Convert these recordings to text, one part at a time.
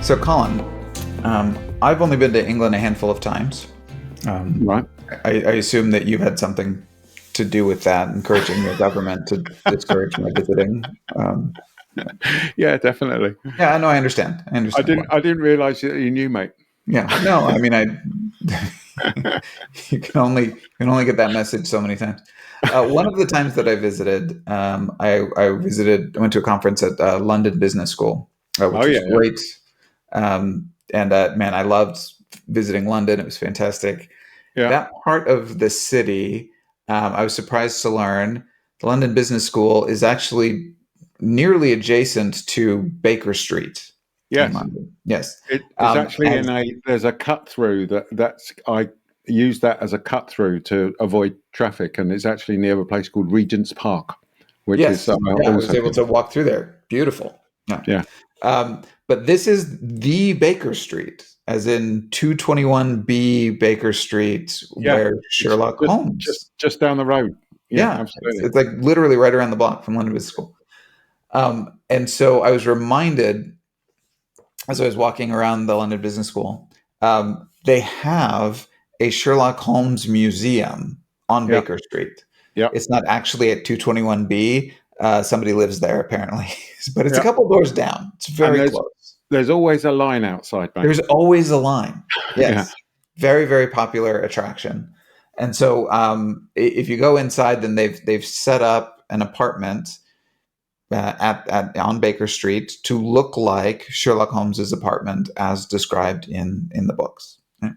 So, Colin, I've only been to England a handful of times. Right. I assume that you've had something to do with that, encouraging your government to discourage my visiting. Yeah, definitely. Yeah, no, I understand. I I understand why. didn't. I didn't realise that you knew, mate. Yeah, no, I mean, you can only get that message so many times. One of the times that I visited, I went to a conference at London Business School, Oh which was yeah, yeah, great. And man, I loved visiting London. It was fantastic. yeah. That part of the city, I was surprised to learn the London Business School is actually nearly adjacent to Baker Street in Yes, London. Yes. it is actually And in a. There's a cut through that's. I use that as a cut through to avoid traffic, and it's actually near a place called Regent's Park, which is yes, yeah, I was also able good. to walk through there. Beautiful. Yeah. Yeah, But this is the Baker Street, as in 221B Baker Street, yeah. where It's Sherlock just just Holmes. just down the road. Yeah, Yeah, absolutely. it's like literally right around the block from London Business School. And so I was reminded as I was walking around the London Business School, they have a Sherlock Holmes Museum on Yeah, Baker Street. yeah, It's not actually at 221B. Somebody lives there apparently, but it's a yeah. couple doors down. It's And very close. there's always a line outside, mate. There's always a line. Yeah, Yes, very very popular attraction. And so if you go inside, then they've set up an apartment at on Baker Street to look like Sherlock Holmes's apartment as described in the books. Right?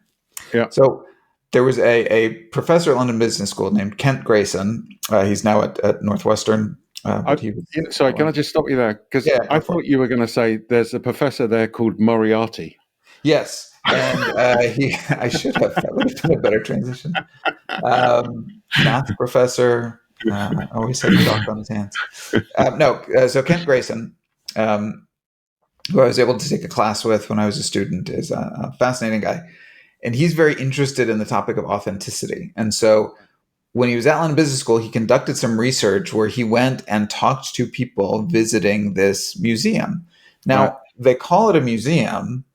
yeah. So there was a professor at London Business School named Kent Grayson. He's now at Northwestern, but he was. Sorry, can I just stop you there? Because Yeah, I go for thought it. you were going to say there's a professor there called Moriarty. Yes, and I should have. That would have been a better transition. Math professor, always had chalk on his hands. No, so Kent Grayson, um, who I was able to take a class with when I was a student, is a fascinating guy. And he's very interested in the topic of authenticity. And so when he was at London Business School, he conducted some research where he went and talked to people visiting this museum. Right. Now, they call it a museum.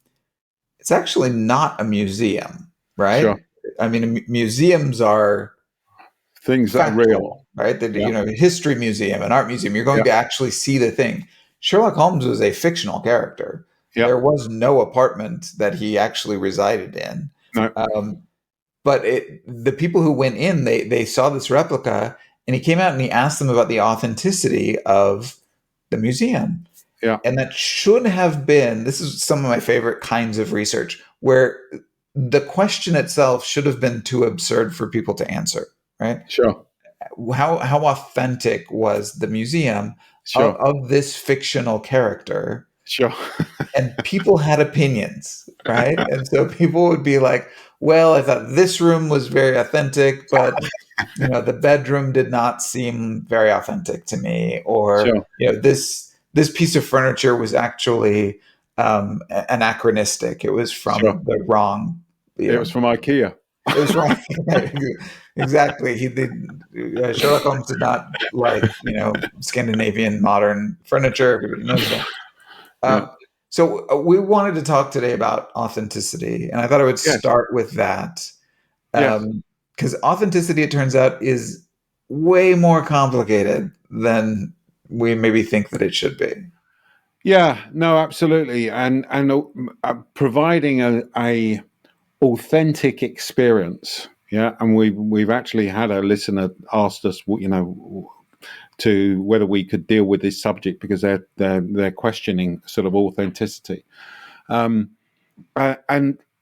It's actually not a museum, Sure. right? I mean, museums are Things that are real. factual, right? That Yeah. history museum, an art museum, you're going Yeah. to actually see the thing. Sherlock Holmes was a fictional character. Yeah. There was no apartment that he actually resided in. No. Um, but the people who went in, they saw this replica, and he came out and he asked them about the authenticity of the museum. Yeah. And that should have been, this is some of my favorite kinds of research, where the question itself should have been too absurd for people to answer, right? Sure. How authentic was the museum Sure. of this fictional character? Sure. And people had opinions, right? And so people would be like, well, I thought this room was very authentic, but the bedroom did not seem very authentic to me, or Sure. this piece of furniture was actually anachronistic. It was Sure. from the wrong. It was from IKEA. It was wrong. Exactly. Sherlock Holmes did not like Scandinavian modern furniture. Everybody knows that. Yeah. So we wanted to talk today about authenticity, and I thought I would Yes. start with that. Yes. Because authenticity, it turns out, is way more complicated than we maybe think that it should be. Yeah. No. Absolutely. And providing a authentic experience. Yeah. And we've actually had a listener asked us, to whether we could deal with this subject because they're questioning sort of authenticity. And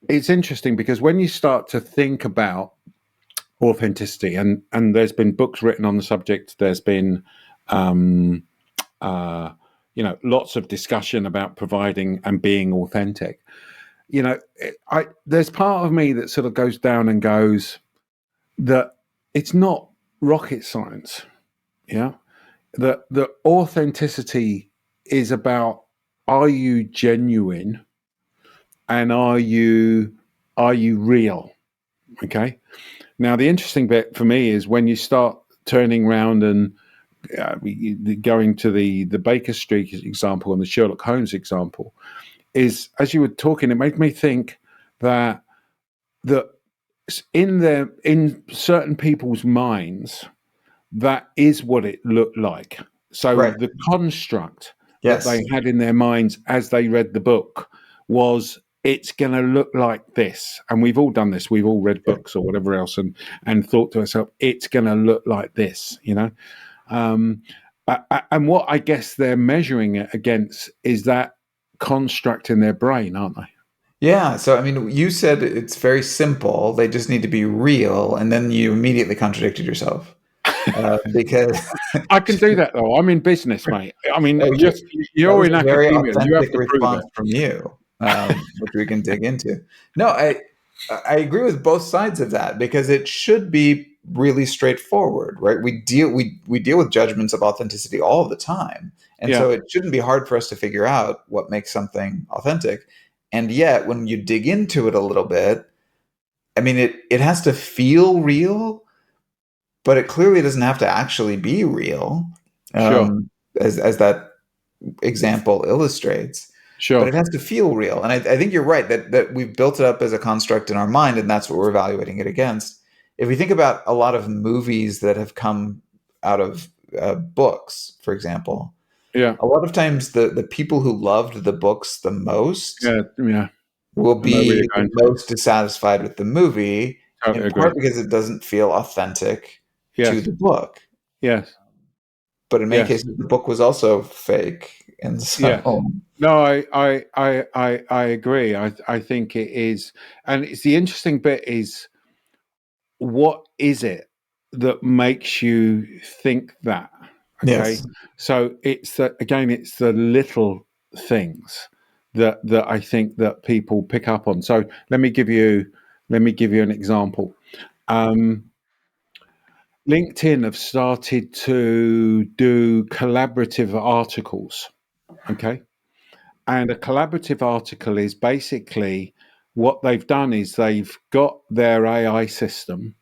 it's interesting because when you start to think about authenticity, and there's been books written on the subject, there's been lots of discussion about providing and being authentic. There's part of me that sort of goes down and goes that it's not rocket science. Yeah. The authenticity is about, are you genuine and are you real? Okay. Now, the interesting bit for me is when you start turning around and going to the Baker Street example and the Sherlock Holmes example, is as you were talking, it made me think that that in certain people's minds, that is what it looked like. So Right. the construct that they Yes. had in their minds as they read the book was, it's going to look like this. And we've all done this. We've all read Yeah. books or whatever else, and thought to ourselves, it's going to look like this, you know. Um, and what I guess they're measuring it against is that construct in their brain, aren't they? Yeah. So, I mean, you said it's very simple. They just need to be real. And then you immediately contradicted yourself because, I can do that though. I'm in business, mate. I mean, oh, just that you're was in a very academia. You have authentic to prove response it. from you, which we can dig into. No, I agree with both sides of that because it should be really straightforward, right? We deal with judgments of authenticity all the time, and Yeah, so it shouldn't be hard for us to figure out what makes something authentic. And yet, when you dig into it a little bit, I mean, it has to feel real, but it clearly doesn't have to actually be real, sure, as that example illustrates. But sure. it has to feel real, and I think you're right that we've built it up as a construct in our mind, and that's what we're evaluating it against. If we think about a lot of movies that have come out of books, for example, Yeah, a lot of times the people who loved the books the most yeah, yeah. will I know where be you're the going to. most dissatisfied with the movie, Totally in part agree. because it doesn't feel authentic to Yes, the book. yes, But in many yes, cases, the book was also fake, and yes. so No, I agree. I think it is, and it's the interesting bit is, what is it that makes you think that? Okay, yes, so it's the, again, it's the little things that I think that people pick up on. So let me give you an example. Um, LinkedIn have started to do collaborative articles. Okay, and a collaborative article is basically, what they've done is they've got their AI system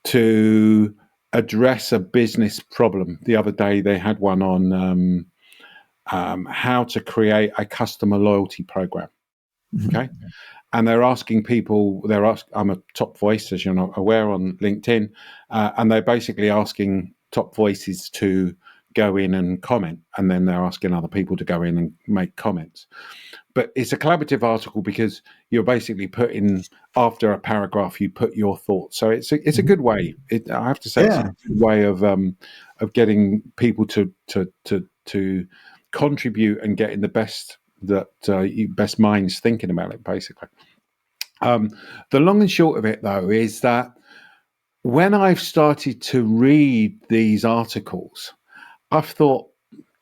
to address a business problem. The other day, they had one on how to create a customer loyalty program. Okay. mhm, And they're asking people, I'm a top voice, as you're not aware, on LinkedIn. And they're basically asking top voices to go in and comment. And then they're asking other people to go in and make comments. But it's a collaborative article because you're basically putting, after a paragraph, you put your thoughts. So it's a mhm. good way. I have to say, it's a Yeah, good way of getting people to contribute and getting the best that best minds thinking about it, basically. Um, the long and short of it, though, is that when I've started to read these articles, I've thought,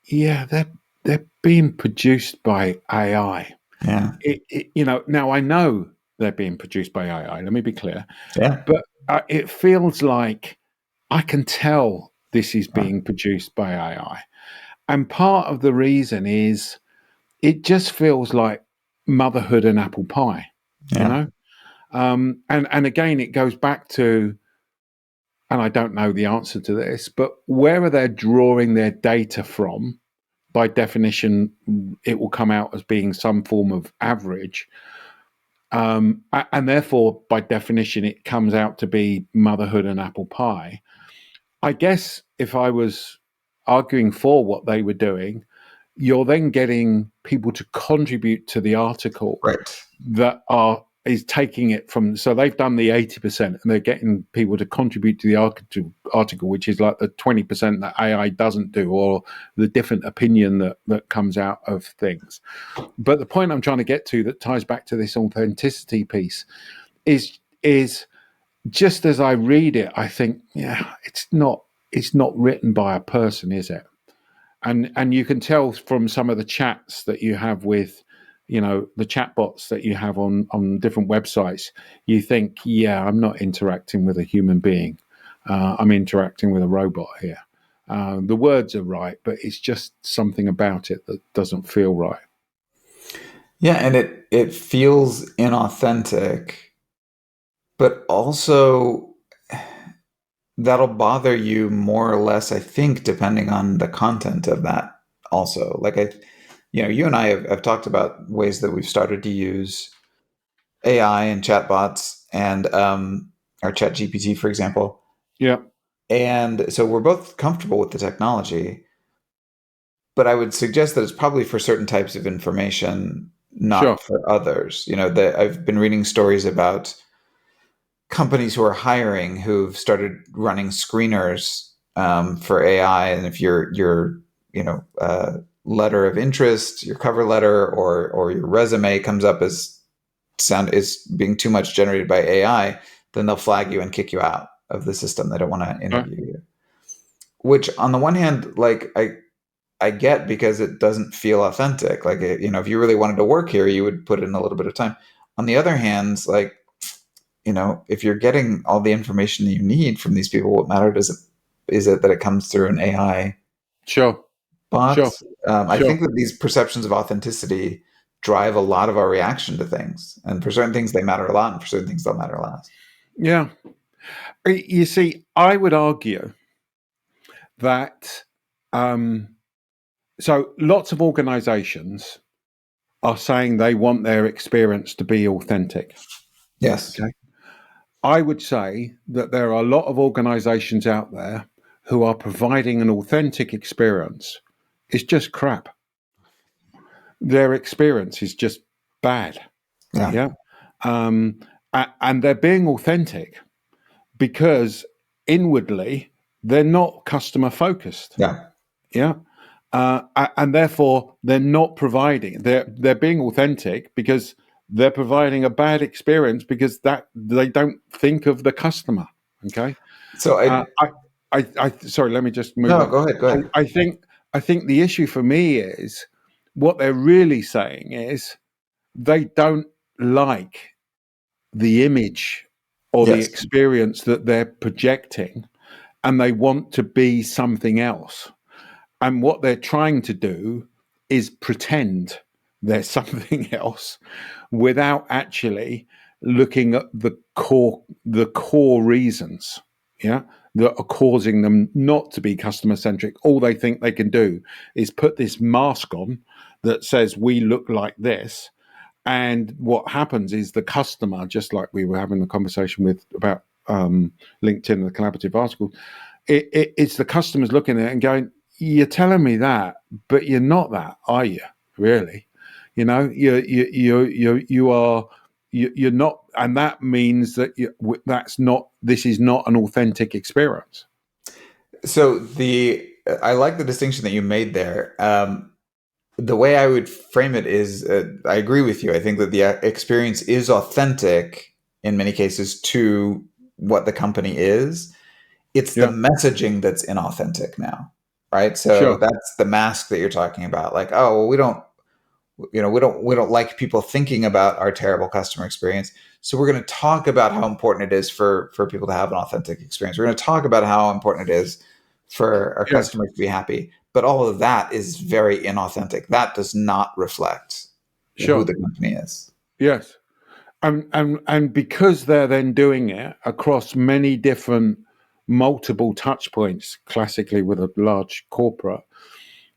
yeah, they're being produced by AI. yeah, You know, now I know they're being produced by AI. Let me be clear, yeah, but it feels like I can tell this is uh, being produced by AI, and part of the reason is it just feels like motherhood and apple pie. You yeah, know, and again, it goes back to, and I don't know the answer to this, but where are they drawing their data from? By definition, it will come out as being some form of average. And therefore, by definition, it comes out to be motherhood and apple pie. I guess if I was arguing for what they were doing, you're then getting people to contribute to the article right. that are is taking it from, so they've done the 80% and they're getting people to contribute to the article, which is like the 20% that AI doesn't do, or the different opinion that comes out of things. But the point I'm trying to get to, that ties back to this authenticity piece, is just as I read it, I think, yeah, it's not written by a person, is it? And you can tell from some of the chats that you have with, you know, the chat bots that you have on different websites. You think, yeah, I'm not interacting with a human being. I'm interacting with a robot here. The words are right, but it's just something about it that doesn't feel right. Yeah, and it feels inauthentic, but also that'll bother you more or less, I think, depending on the content of that. Also, like You and I have talked about ways that we've started to use AI and chatbots and our Chat GPT, for example. Yeah, And so we're both comfortable with the technology, but I would suggest that it's probably for certain types of information, sure. not for others. That I've been reading stories about companies who are hiring who've started running screeners for AI, and if your letter of interest, your cover letter, or your resume comes up as sound is being too much generated by AI, then they'll flag you and kick you out of the system. They don't want to Uh, interview you. Which, on the one hand, like I get because it doesn't feel authentic. Like if you really wanted to work here, you would put in a little bit of time. On the other hand, like if you're getting all the information that you need from these people, what matter is it that it comes through an AI sure, bot? sure, I sure. think that these perceptions of authenticity drive a lot of our reaction to things, and for certain things they matter a lot, and for certain things they'll matter less. Yeah. You see, I would argue that so lots of organizations are saying they want their experience to be authentic. Yes. Okay. I would say that there are a lot of organizations out there who are providing an authentic experience. It's just crap. Their experience is just bad. Yeah. Yeah. And they're being authentic because inwardly they're not customer focused. Yeah. Yeah. And therefore they're not providing. They're being authentic because they're providing a bad experience because that they don't think of the customer. Okay. So Uh, I sorry. Let me just move no, on. go ahead. Go ahead. I think the issue for me is what they're really saying is they don't like the image or the Yes. experience that they're projecting, and they want to be something else. And what they're trying to do is pretend they're something else without actually looking at the core reasons, yeah, that are causing them not to be customer centric. All they think they can do is put this mask on that says we look like this, and what happens is the customer, just like we were having the conversation with about LinkedIn, the collaborative article, it's the customers looking at it and going, "You're telling me that, but you're not that, are you? Really? You are. You're not, and that means that that's not. This is not an authentic experience." So I like the distinction that you made there. The way I would frame it is, I agree with you. I think that the experience is authentic in many cases to what the company is. It's the Yeah, messaging that's inauthentic now, right? So sure. that's the mask that you're talking about. Like, oh, well, we don't like people thinking about our terrible customer experience. So we're going to talk about how important it is for people to have an authentic experience. We're going to talk about how important it is for our Yes, customers to be happy. But all of that is very inauthentic. That does not reflect who sure. the company is. Yes. And because they're then doing it across many different multiple touch points, classically with a large corporate,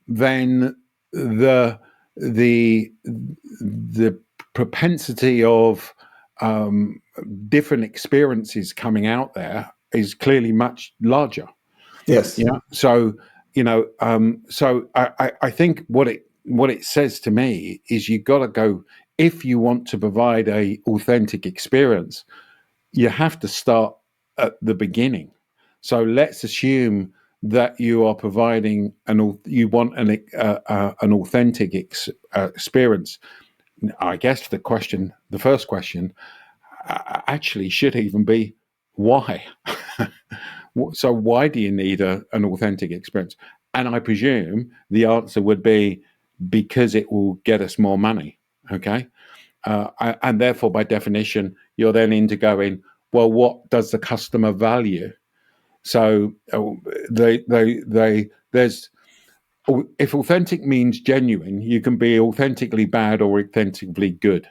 then the the propensity of different experiences coming out there is clearly much larger. Yes. Yeah. So I think what it says to me is you got to go, if you want to provide a authentic experience, you have to start at the beginning. So let's assume that you are providing you want an authentic experience. I guess the first question, actually should even be why. So why do you need an authentic experience? And I presume the answer would be because it will get us more money. Okay. And therefore, by definition, you're then into going, well, what does the customer value? So there's, if authentic means genuine, you can be authentically bad or authentically good.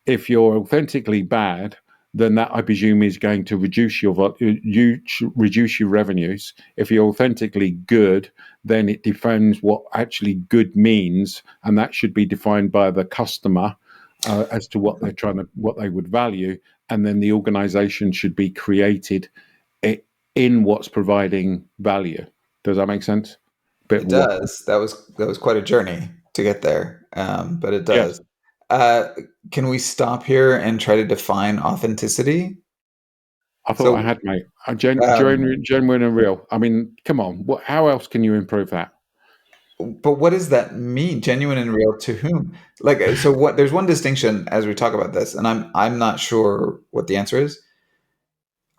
If you're authentically bad, then that I presume is going to reduce reduce your revenues. If you're authentically good, then it defines what actually good means, and that should be defined by the customer as to what what they would value, and then the organisation should be created in what's providing value. Does that make sense? Bit It waffle. does. That was quite a journey to get there, but it Yes. does. Uh, can we stop here and try to define authenticity? I thought I So, had, mate. um, Genuine and real. I mean, come on. How else can you improve that? but what does that mean? Genuine and real to whom? Like, so what? There's one distinction as we talk about this, and I'm not sure what the answer is.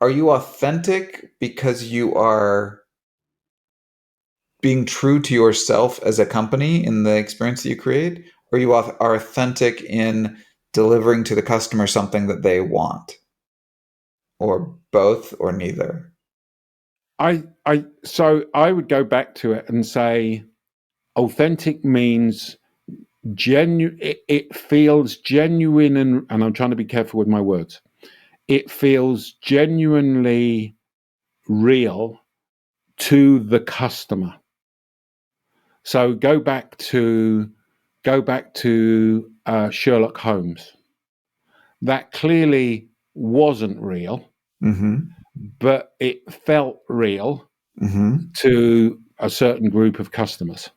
Are you authentic because you are being true to yourself as a company in the experience that you create, or you are authentic in delivering to the customer something that they want, or both, or neither? So I would go back to it and say authentic means genuine. It feels genuine, and I'm trying to be careful with my words. It feels genuinely real to the customer. So go back to Sherlock Holmes. That clearly wasn't real, Mm-hmm. but it felt real Mm-hmm. to a certain group of customers.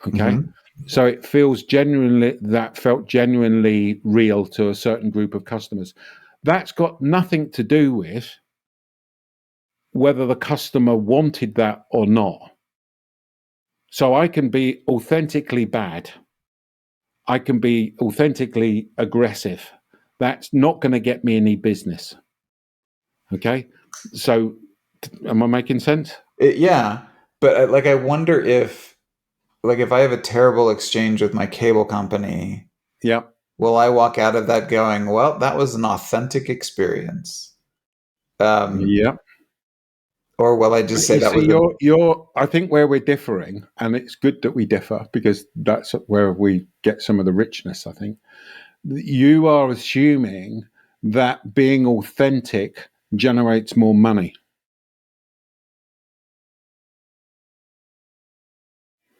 Okay. Mm-hmm. So that felt genuinely real to a certain group of customers. That's got nothing to do with whether the customer wanted that or not. So I can be authentically bad. I can be authentically aggressive. That's not going to get me any business. Okay. So am I making sense? Yeah, but like I wonder if, like, if I have a terrible exchange with my cable company, Yeah. will I walk out of that going, well, that was an authentic experience? Um, Yeah. or will I just say You that see, was a I think where we're differing, and it's good that we differ because that's where we get some of the richness, I think. You are assuming that being authentic generates more money.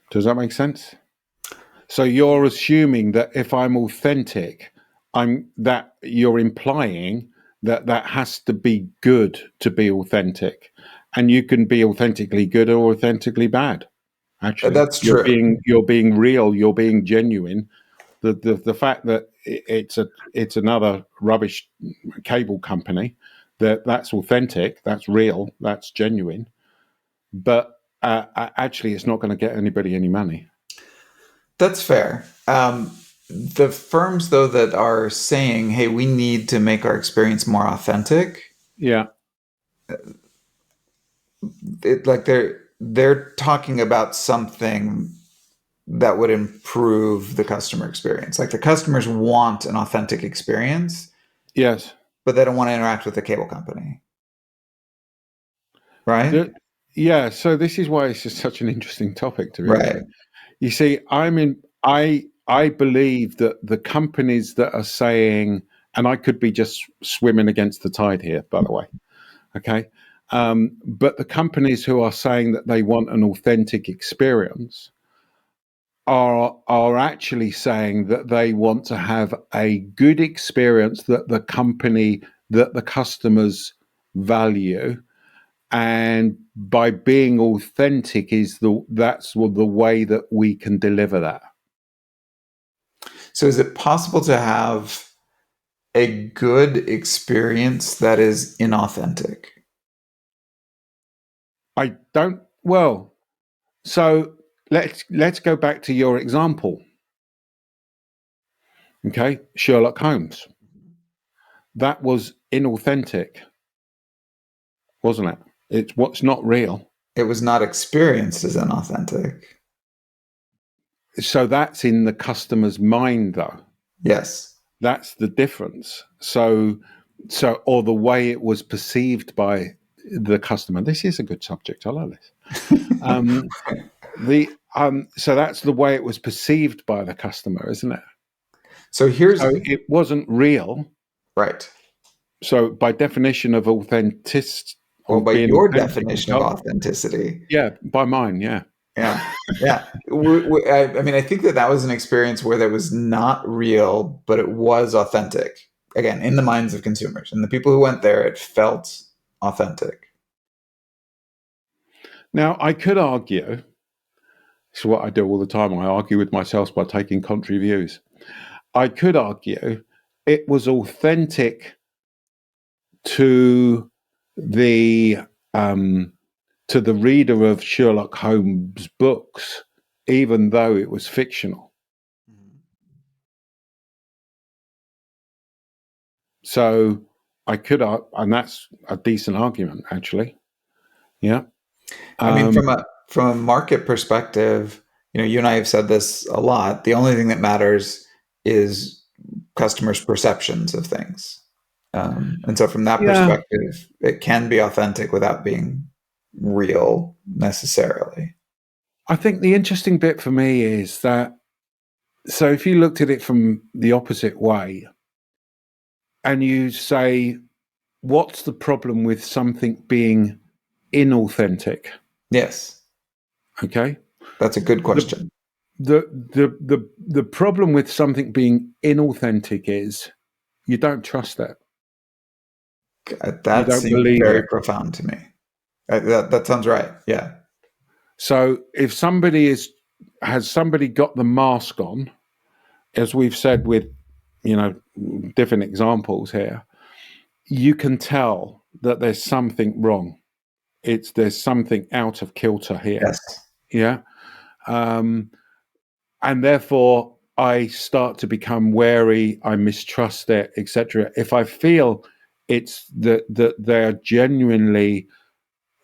Does that make sense? So you're assuming that if I'm authentic, that you're implying that that has to be good to be authentic, and you can be authentically good or authentically bad. Actually, that's true. you're being real, you're being genuine. The fact that it's another rubbish cable company, that's authentic, that's real, that's genuine, but actually it's not going to get anybody any money. That's fair. The firms, though, that are saying, "Hey, we need to make our experience more authentic," Yeah. like they're talking about something that would improve the customer experience. Like the customers want an authentic experience, Yes. but they don't want to interact with the cable company, right? The, yeah. So this is why it's just such an interesting topic, to be honest Right. with you. You see, I believe that the companies that are saying, and I could be just swimming against the tide here, by the way. Okay. But the companies who are saying that they want an authentic experience are actually saying that they want to have a good experience that the customers value, and by being authentic that's the way that we can deliver that. So is it possible to have a good experience that is inauthentic? I don't well so let's go back to your example. Okay, Sherlock Holmes, that was inauthentic, wasn't it? It's what's not real. It was not experienced as inauthentic. So that's in the customer's mind, though. Yes. That's the difference. So or the way it was perceived by the customer. This is a good subject. I like this. Um, so that's the way it was perceived by the customer, isn't it? So So here's it wasn't real, right. So by definition of Well, of by being your authentic, definition of authenticity. yeah, by mine, yeah. Yeah. Yeah. I mean, I think that was an experience where that was not real, but it was authentic. Again, in the minds of consumers. And the people who went there, it felt authentic. Now, I could argue, it's what I do all the time, I argue with myself by taking contrary views. I could argue it was authentic to the um, reader of Sherlock Holmes books, even though it was fictional. So I could, and that's a decent argument, actually. Yeah. I mean, from a market perspective, you and I have said this a lot. The only thing that matters is customers' perceptions of things. And so from that yeah, perspective, it can be authentic without being real necessarily. I think the interesting bit for me is that, so if you looked at it from the opposite way and you say, what's the problem with something being inauthentic? Yes, Okay. that's a good The, question. the problem with something being inauthentic is you don't trust it. You That don't seems believe very it. profound to me. That sounds right. Yeah. So if has somebody got the mask on, as we've said with, different examples here, you can tell that there's something wrong. There's something out of kilter here. Yes. Yeah. And therefore I start to become wary, I mistrust it, etc. If I feel it's that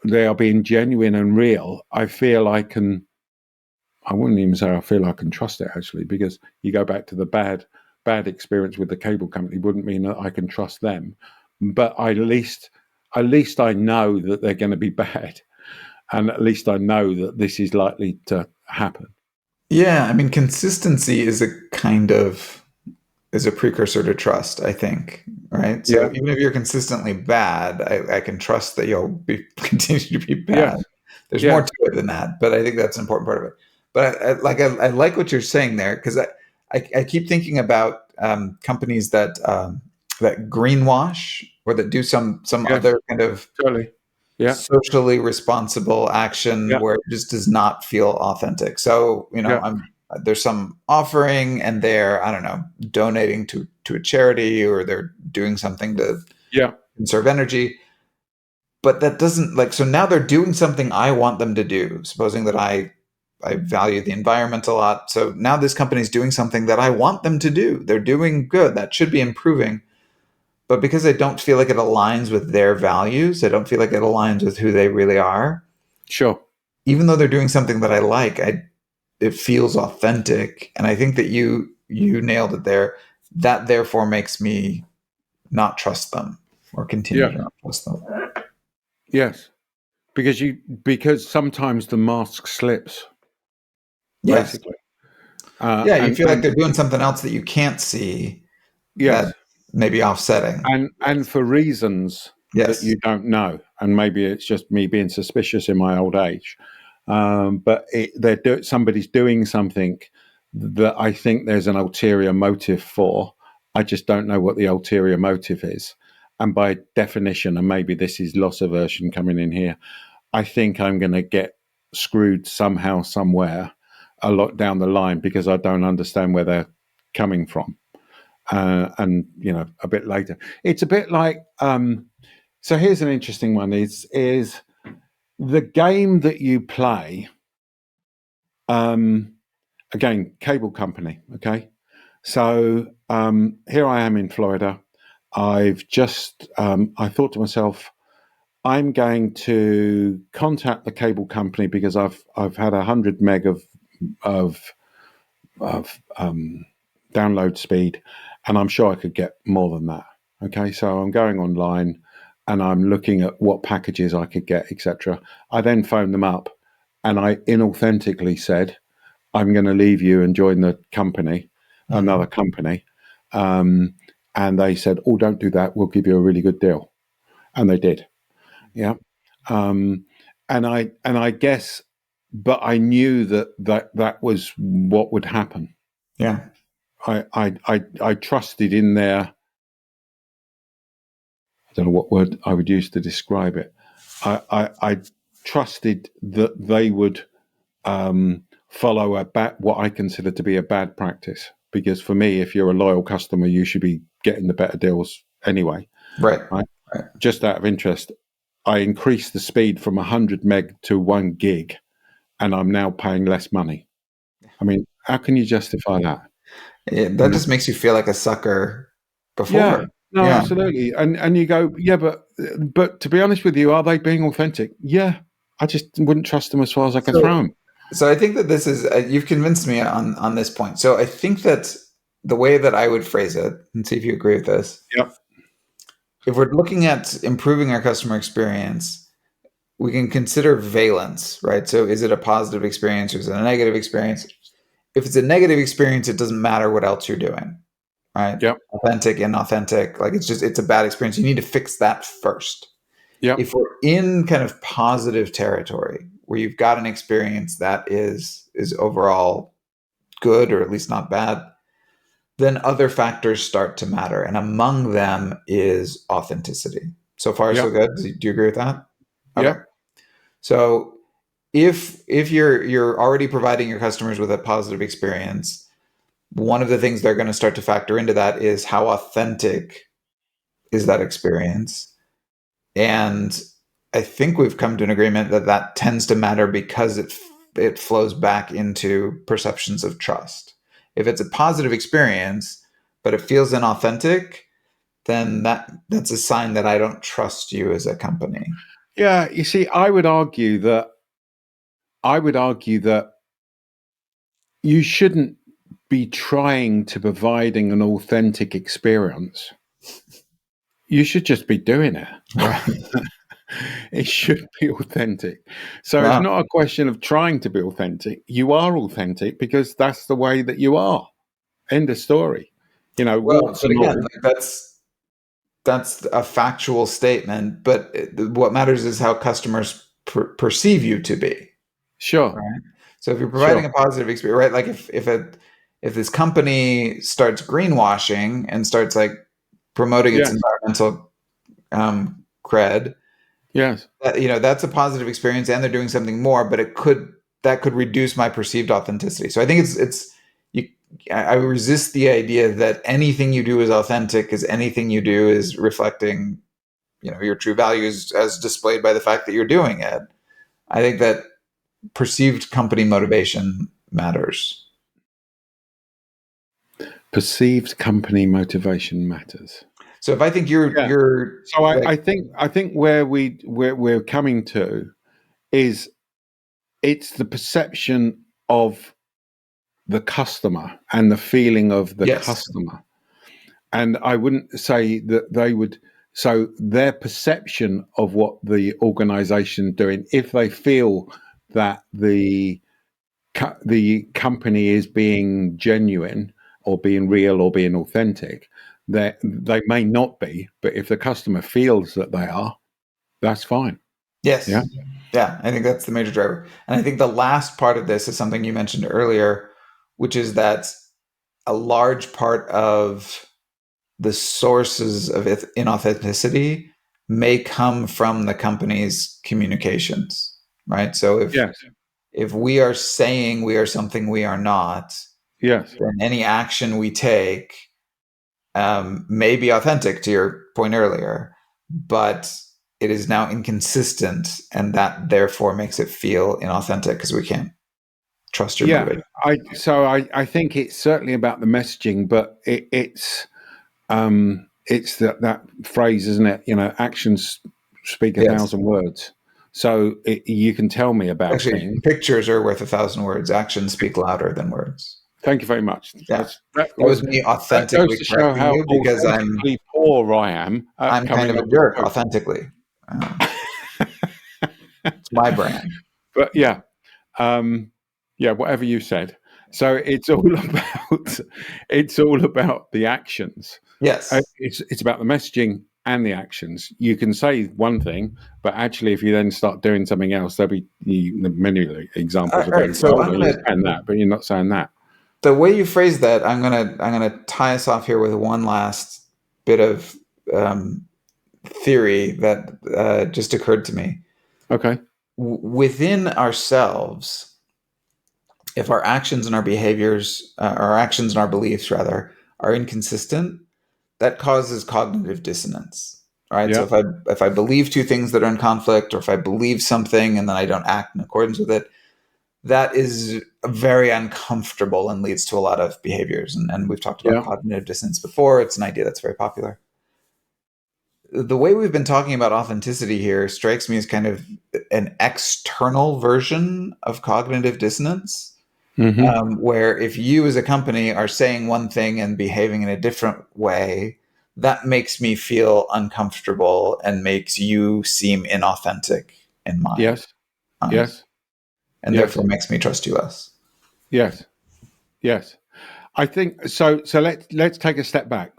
they are being genuine and real, I feel I wouldn't even say I feel I can trust it, actually, because you go back to the bad experience with the cable company wouldn't mean that I can trust them. But at least I know that they're going to be bad. And at least I know that this is likely to happen. Yeah. I mean, consistency is a precursor to trust, I think. Right. So Yeah. even if you're consistently bad, I can trust that you'll be continue to be bad. Yes. There's more Yes. to it than that, but I think that's an important part of it. But I like what you're saying there, because I keep thinking about companies that greenwash, or that do some Yes. other kind of Totally. Yeah. socially responsible action Yeah. where it just does not feel authentic. So, Yeah. there's some offering, and they're, I don't know, donating to a charity, or they're doing something to Yeah. conserve energy. But that doesn't, like, so now they're doing something I want them to do, supposing that I value the environment a lot. So now this company is doing something that I want them to do. They're doing good. That should be improving. But because I don't feel like it aligns with their values, I don't feel like it aligns with who they really are. Sure. Even though they're doing something that I like, it feels authentic. And I think that you nailed it there. That therefore makes me not trust them, or continue Yeah. to not trust them. Yes. Because sometimes the mask slips, Yes. basically. Yeah, you feel like And they're doing something else that you can't see, that yes. may be offsetting. And for reasons that Yes. you don't know, and maybe it's just me being suspicious in my old age. But somebody's doing something that I think there's an ulterior motive for. I just don't know what the ulterior motive is. And by definition, and maybe this is loss aversion coming in here, I think I'm going to get screwed somehow, somewhere, a lot down the line, because I don't understand where they're coming from. And a bit later, it's a bit like. So here's an interesting one: is the game that you play. Again, cable company. Okay, so here I am in Florida. I've just I thought to myself, I'm going to contact the cable company because I've had 100 meg of of download speed, and I'm sure I could get more than that. Okay, so I'm going online and I'm looking at what packages I could get, etc. I then phoned them up and I inauthentically said, I'm going to leave you and join the company, Mhm. another company. Um, and they said, "Oh, don't do that. We'll give you a really good deal," and they did. Yeah, and I guess, but I knew that was what would happen. Yeah. I trusted in their, I don't know what word I would use to describe it. I trusted that they would follow what I consider to be a bad practice. Because for me, if you're a loyal customer, you should be getting the better deals anyway. Right. Right? Right. Just out of interest, I increased the speed from 100 meg to 1 gig, and I'm now paying less money. I mean, how can you justify that? That just makes you feel like a sucker Yeah, before. no, Yeah. absolutely. And you go, yeah, but to be honest with you, are they being authentic? Yeah, I just wouldn't trust them as far as I can throw So, them. so I think that this is you've convinced me on this point. So I think that the way that I would phrase it, and see if you agree with this, Yep, if we're looking at improving our customer experience, we can consider valence, right? So is it a positive experience or is it a negative experience? If it's a negative experience, it doesn't matter what else you're doing, right? yep, Authentic, inauthentic, like it's a bad experience. You need to fix that first. yep, If we're in kind of positive territory where you've got an experience that is overall good or at least not bad, then other factors start to matter, and among them is authenticity. So far so yep, good. Do you agree with that? Okay. yep, So if you're already providing your customers with a positive experience, one of the things they're going to start to factor into that is how authentic is that experience. And I think we've come to an agreement that that tends to matter because it flows back into perceptions of trust. If it's a positive experience, but it feels inauthentic, then that's a sign that I don't trust you as a company. yeah. You see, I would argue that you shouldn't be trying to providing an authentic experience. You should just be doing it. Right. It should be authentic. So it's Yeah. not a question of trying to be authentic. You are authentic because that's the way that you are. End of story. You know, Well, warts but and again, all. like that's a factual statement. But what matters is how customers perceive you to be. Sure, Right. So if you're sure. providing a positive experience, right? Like if this company starts greenwashing and starts like promoting its Yes, environmental cred, yes. that's a positive experience, and they're doing something more. But that could reduce my perceived authenticity. So I think it's you. I resist the idea that anything you do is authentic because anything you do is reflecting, your true values as displayed by the fact that you're doing it. I think that perceived company motivation matters. Perceived company motivation matters. So if I think Yeah. you're So like, I think where we're coming to is it's the perception of the customer and the feeling of the yes, customer. And I wouldn't say that they would. So their perception of what the organisation doing, if they feel that the company is being genuine or being real or being authentic, they may not be. But if the customer feels that they are, that's fine. Yeah. yes, yeah, I think that's the major driver. And I think the last part of this is something you mentioned earlier, which is that a large part of the sources of inauthenticity may come from the company's communications, right? So Yes. if we are saying we are something we are not, Yes. then any action we take may be authentic to your point earlier, but it is now inconsistent, and that therefore makes it feel inauthentic because we can't trust your Yeah. motivation. I think it's certainly about the messaging, but it's that phrase, isn't it? You know, actions speak a Yes. thousand words. So you can tell me about Actually, things. pictures are worth 1,000 words. Actions speak louder than words. Thank you very much. Yeah. That That was was me that goes authentically to show correcting how you because authentically poor I am at I'm kind coming of a up with jerk jokes. authentically. It's my brand. But um, yeah, whatever you said. So it's all about the actions. Yes. It's about the messaging and the actions. You can say one thing, but actually, if you then start doing something else, there'll be many examples All of right. going, So well, I'm no, you're gonna saying that, but you're not saying that. the way you phrase that, I'm gonna tie us off here with one last bit of um, theory that just occurred to me. Okay. Within ourselves, if our actions and our behaviors, our actions and our beliefs rather, are inconsistent, that causes cognitive dissonance. Right. So Yeah. if I believe two things that are in conflict, or if I believe something and then I don't act in accordance with it, that is very uncomfortable and leads to a lot of behaviors. And we've talked about Yeah. cognitive dissonance before. It's an idea that's very popular. The way we've been talking about authenticity here strikes me as kind of an external version of cognitive dissonance, Hmm. where if you as a company are saying one thing and behaving in a different way, that makes me feel uncomfortable and makes you seem inauthentic in my Yes. eyes, Yes. and therefore Yes. makes me trust you less. Yes. Yes. I think so. So let's take a step back,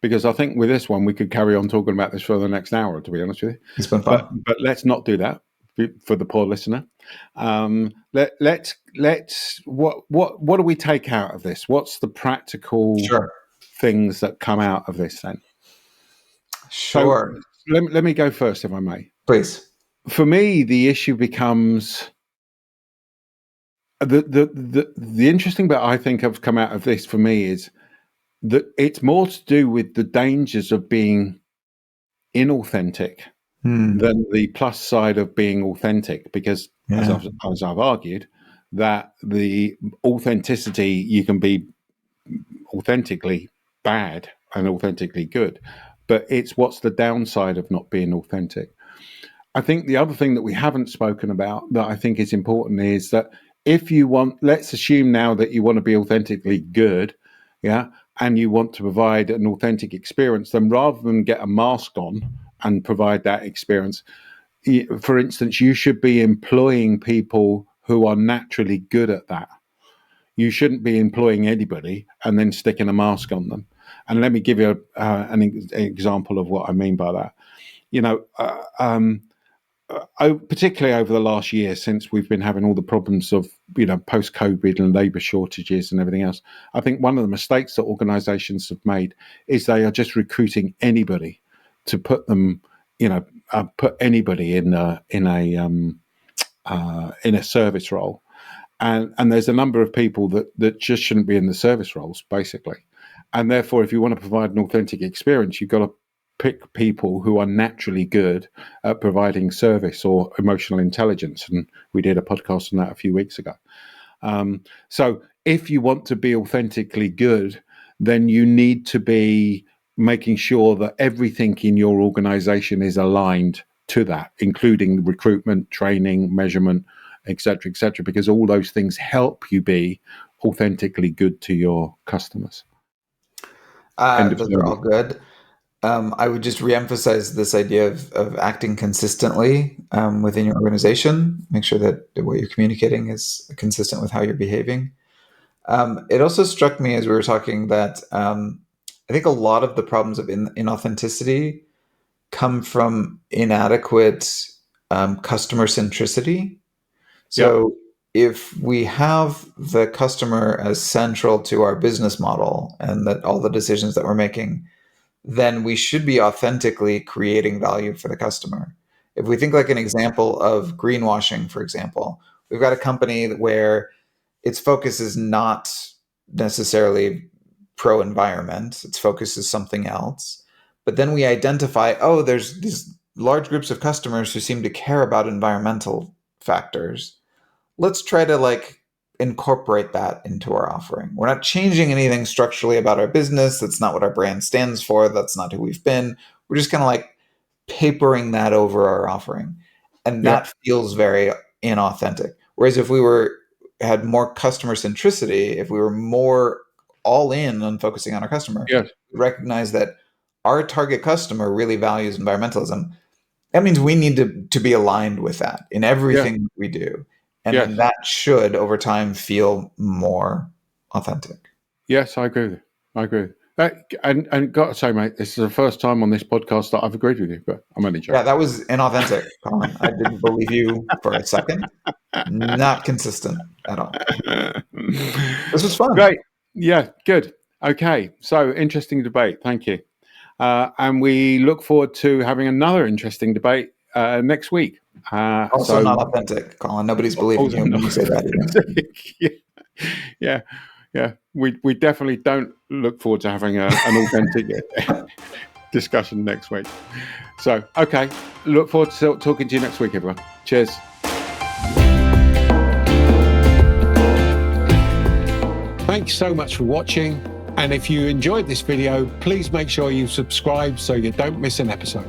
because I think with this one we could carry on talking about this for the next hour. To be honest with you, It's been but fun. let's not do that for the poor listener. Let's what do we take out of this? What's the practical Sure. things that come out of this then? So Sure. let me go first, if I may. Please. For me, the issue becomes the interesting bit I think have come out of this for me is that it's more to do with the dangers of being inauthentic Hmm. than the plus side of being authentic. Because Yeah. as I've argued, that the authenticity you can be authentically bad and authentically good, but it's what's the downside of not being authentic. I think the other thing that we haven't spoken about that I think is important is that if you want, let's assume now that you want to be authentically good, yeah, and you want to provide an authentic experience, then rather than get a mask on and provide that experience, for instance, you should be employing people who are naturally good at that. You shouldn't be employing anybody and then sticking a mask on them. And let me give you an example of what I mean by that. You know, particularly over the last year, since we've been having all the problems of post COVID and labour shortages and everything else, I think one of the mistakes that organisations have made is they are just recruiting anybody to put them, put anybody in a service role, and there's a number of people that just shouldn't be in the service roles, basically, and therefore, if you want to provide an authentic experience, you've got to pick people who are naturally good at providing service or emotional intelligence. And we did a podcast on that a few weeks ago. So if you want to be authentically good, then you need to be making sure that everything in your organization is aligned to that, including recruitment, training, measurement, etc., because all those things help you be authentically good to your customers. End of Those are all story. good. I would just reemphasize this idea of acting consistently within your organization. Make sure that what you're communicating is consistent with how you're behaving. It also struck me as we were talking that I think a lot of the problems of inauthenticity come from inadequate customer centricity. Yeah. So if we have the customer as central to our business model and that all the decisions that we're making, then we should be authentically creating value for the customer. If we think like an example of greenwashing, for example, we've got a company where its focus is not necessarily pro environment, its focus is something else. But then we identify, oh, there's these large groups of customers who seem to care about environmental factors. Let's try to like incorporate that into our offering. We're not changing anything structurally about our business. That's not what our brand stands for. That's not who we've been. We're just kind of like papering that over our offering. And Yeah. that feels very inauthentic. Whereas if we were had more customer centricity, if we were more all in on focusing on our customer, Yes. recognize that our target customer really values environmentalism, that means we need to be aligned with that in Yeah. everything we do. And then Yes. that should over time feel more authentic. Yes, I agree with you. I agree. And got to say, mate, this is the first time on this podcast that I've agreed with you, but I'm only joking. Yeah, that was inauthentic, Colin. I didn't believe you for a second. Not consistent at all. This was fun. Great. Yeah, good. Okay, so interesting debate. Thank you. And we look forward to having another interesting debate next week. Also not authentic, Colin. Nobody's believing you when you say that either. Yeah. We definitely don't look forward to having an authentic discussion next week. So, okay. Look forward to talking to you next week, everyone. Cheers. Thanks so much for watching. And if you enjoyed this video, please make sure you subscribe so you don't miss an episode.